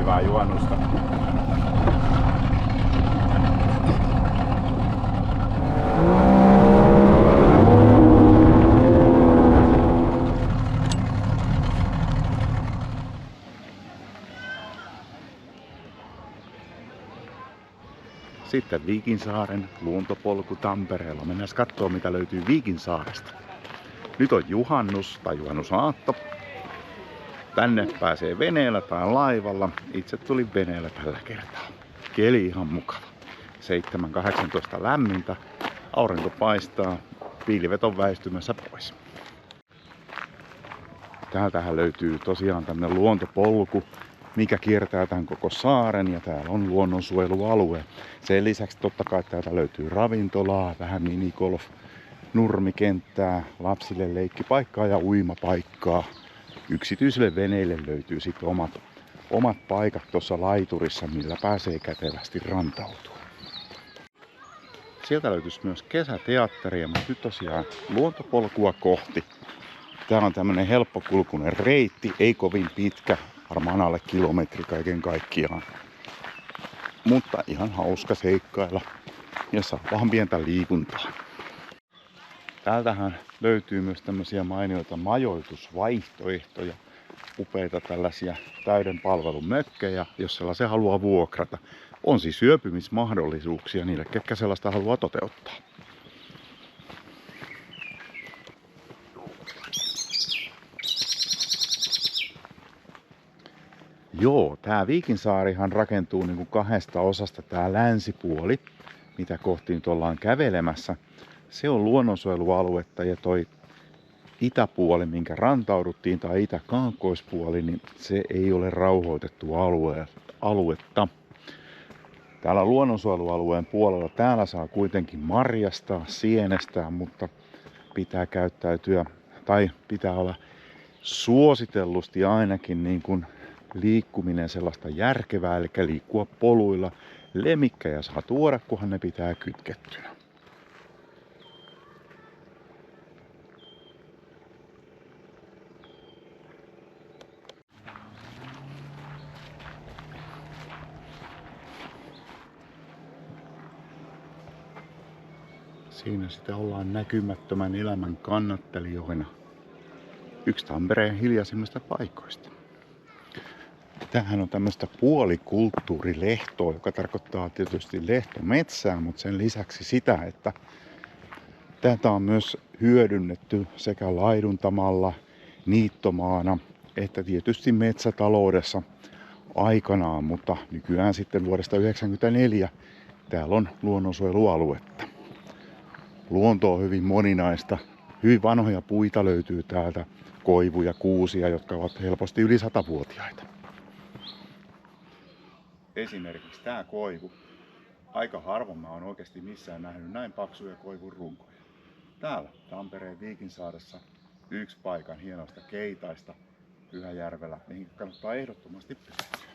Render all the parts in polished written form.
hyvää juhannusta. Sitten Viikinsaaren luontopolku Tampereella. Mennään katsomaan mitä löytyy Viikinsaaresta. Nyt on juhannus tai juhannusaatto. Tänne pääsee veneellä tai laivalla. Itse tulin veneellä tällä kertaa. Keli ihan mukava. 7-18 lämmintä. Aurinko paistaa. Pilvet on väistymässä pois. Täältähän löytyy tosiaan tämmönen luontopolku, mikä kiertää tämän koko saaren, ja täällä on luonnonsuojelualue. Sen lisäksi totta kai täältä löytyy ravintolaa, vähän minigolf, nurmikenttää, lapsille leikkipaikkaa ja uimapaikkaa. Yksityisille veneille löytyy sitten omat paikat tuossa laiturissa, millä pääsee kätevästi rantautumaan. Sieltä löytyisi myös kesäteatteria, mutta nyt tosiaan luontopolkua kohti. Tää on tämmönen helppokulkunen reitti, ei kovin pitkä, varmaan alle kilometri kaiken kaikkiaan. Mutta ihan hauska seikkailla ja saa vähän pientä liikuntaa. Täältähän löytyy myös tämmöisiä mainioita majoitusvaihtoehtoja. Upeita tällaisia täyden palvelun mökkejä, jos sellaisen haluaa vuokrata. On siis yöpymismahdollisuuksia niille, ketkä sellaista haluaa toteuttaa. Joo, tää Viikinsaarihan rakentuu niinku kahdesta osasta. Tää länsipuoli, mitä kohti nyt ollaan kävelemässä, se on luonnonsuojelualuetta, ja toi itäpuoli, minkä rantauduttiin, tai itä-kaakkoispuoli, niin se ei ole rauhoitettu aluetta. Täällä luonnonsuojelualueen puolella täällä saa kuitenkin marjastaa, sienestää, mutta pitää käyttäytyä, tai pitää olla suositellusti ainakin niin kuin liikkuminen sellaista järkevää, eli liikkua poluilla. Lemmikkejä saa tuoda, kunhan ne pitää kytkettynä. Siinä sitä ollaan näkymättömän elämän kannattelijoina. Yksi Tampereen hiljaisimmista paikoista. Tämähän on tämmöistä puolikulttuurilehtoa, joka tarkoittaa tietysti lehtometsää, mutta sen lisäksi sitä, että tätä on myös hyödynnetty sekä laiduntamalla, niittomaana, että tietysti metsätaloudessa aikanaan, mutta nykyään sitten vuodesta 1994 täällä on luonnonsuojelualuetta. Luonto on hyvin moninaista. Hyvin vanhoja puita löytyy täältä, koivuja, kuusia, jotka ovat helposti yli 100-vuotiaita. Esimerkiksi tämä koivu. Aika harvoin mä oon oikeasti missään nähnyt näin paksuja koivun runkoja. Täällä Tampereen Viikinsaaressa yksi paikan hienoista keitaista Pyhäjärvellä, mihin kannattaa ehdottomasti pysähtyä.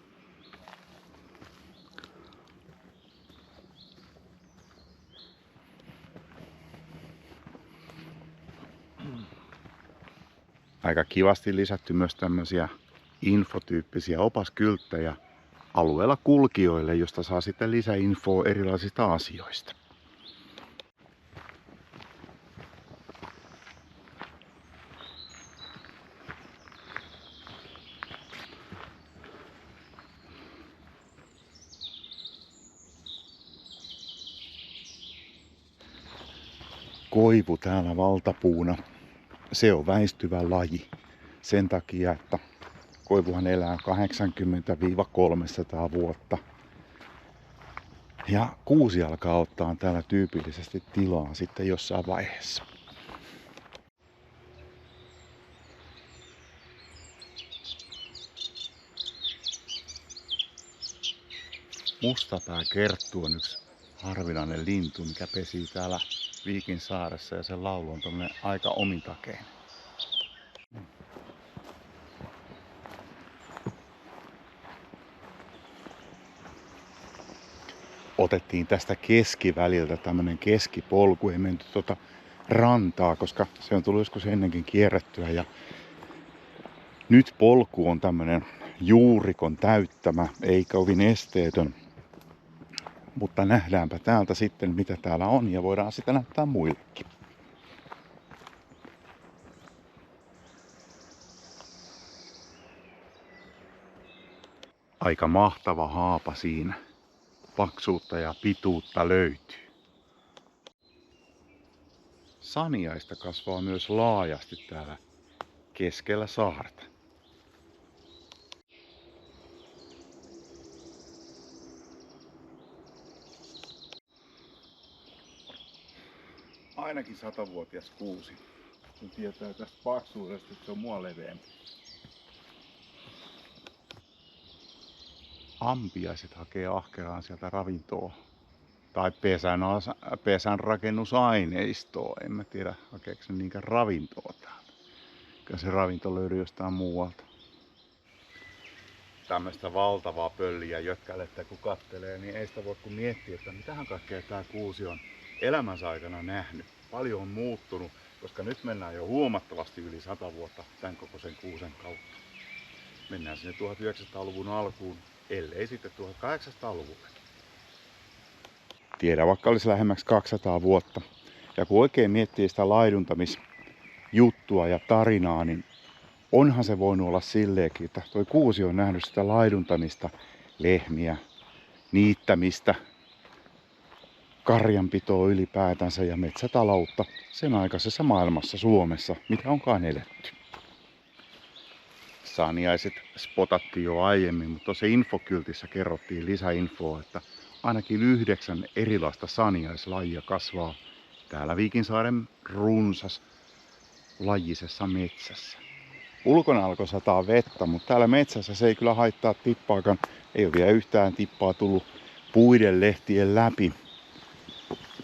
Aika kivasti lisätty myös tämmöisiä infotyyppisiä opaskylttejä alueella kulkijoille, josta saa sitten lisäinfoa erilaisista asioista. Koivu täällä valtapuuna. Se on väistyvä laji sen takia, että koivuhan elää 80-300 vuotta. Ja kuusi alkaa ottaa täällä tyypillisesti tilaa sitten jossain vaiheessa. Mustapääkerttu on yksi harvinainen lintu, mikä pesii täällä Viikinsaaressa, ja sen laulu on tommonen aika omintakeinen. Otettiin tästä keskiväliltä tämmönen keskipolku, ei menty rantaa, koska se on tullut joskus ennenkin kierrettyä, ja nyt polku on tämmönen juurikon täyttämä, ei kovin esteetön. Mutta nähdäänpä täältä sitten mitä täällä on ja voidaan sitä näyttää muillekin. Aika mahtava haapa siinä. Paksuutta ja pituutta löytyy. Saniaista kasvaa myös laajasti täällä keskellä saarta. Ainakin 100-vuotias kuusi, kun tietää tästä paksuudesta, että se on mua leveämpi. Ampiaiset hakee ahkeraan sieltä ravintoa. Tai pesän rakennusaineistoa. En mä tiedä, hakeeko ne niinkään ravintoa täältä. Kyllä se ravinto löytyy jostain muualta. Tämmöistä valtavaa pölliä jötkälettä kun kattelee, niin ei sitä voi kun miettiä, että mitähän kaikkea tää kuusi on elämänsä aikana nähnyt. Paljon on muuttunut, koska nyt mennään jo huomattavasti yli 100 vuotta tämän kokoisen kuusen kautta. Mennään sinne 1900-luvun alkuun, ellei sitten 1800-luvulle. Tiedä, vaikka olisi lähemmäksi 200 vuotta. Ja kun oikein miettii sitä laiduntamisjuttua ja tarinaa, niin onhan se voinut olla silleenkin, että toi kuusi on nähnyt sitä laiduntamista, lehmiä, niittämistä, karjanpitoa ylipäätänsä ja metsätaloutta sen aikaisessa maailmassa Suomessa, mitä onkaan eletty. Saniaiset spotattiin jo aiemmin, mutta tuossa infokyltissä kerrottiin lisäinfoa, että ainakin 9 erilaista saniaislajia kasvaa täällä Viikinsaaren runsas lajisessa metsässä. Ulkona alkoi sataa vettä, mutta täällä metsässä se ei kyllä haittaa tippaakaan. Ei ole vielä yhtään tippaa tullut puiden lehtien läpi.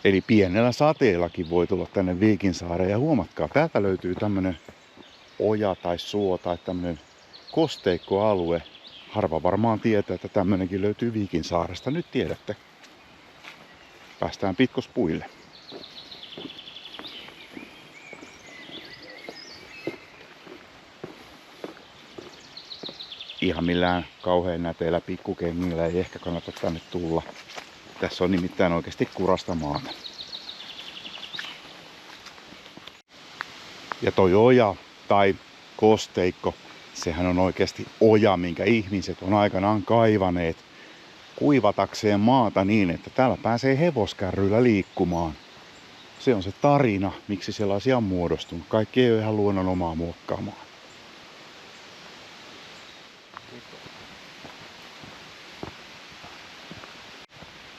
Eli pienellä sateellakin voi tulla tänne Viikinsaareen. Ja huomatkaa, täältä löytyy tämmönen oja tai suo tai tämmönen kosteikkoalue. Harva varmaan tietää, että tämmönenkin löytyy Viikinsaaresta. Nyt tiedätte. Päästään pitkospuille. Ihan millään kauhean näteillä pikkukengillä ei ehkä kannata tänne tulla. Tässä on nimittäin oikeasti kurasta maata. Ja toi oja tai kosteikko, sehän on oikeasti oja, minkä ihmiset on aikanaan kaivaneet kuivatakseen maata niin, että täällä pääsee hevoskärryillä liikkumaan. Se on se tarina, miksi sellaisia on muodostunut. Kaikki ei ole ihan luonnon omaa muokkaamaan.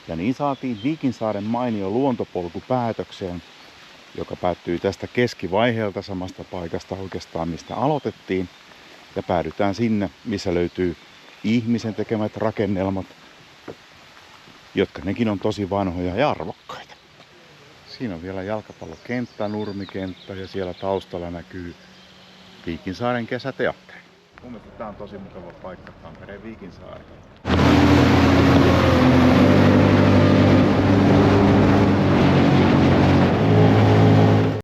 Ja niin saatiin Viikinsaaren mainio luontopolku päätökseen, joka päättyy tästä keskivaiheelta samasta paikasta oikeastaan, mistä aloitettiin. Ja päädytään sinne, missä löytyy ihmisen tekemät rakennelmat, jotka nekin on tosi vanhoja ja arvokkaita. Siinä on vielä jalkapallokenttä, nurmikenttä ja siellä taustalla näkyy Viikinsaaren kesäteatteri. Mun mielestä tää on tosi mukava paikka, Tampereen Viikinsaari.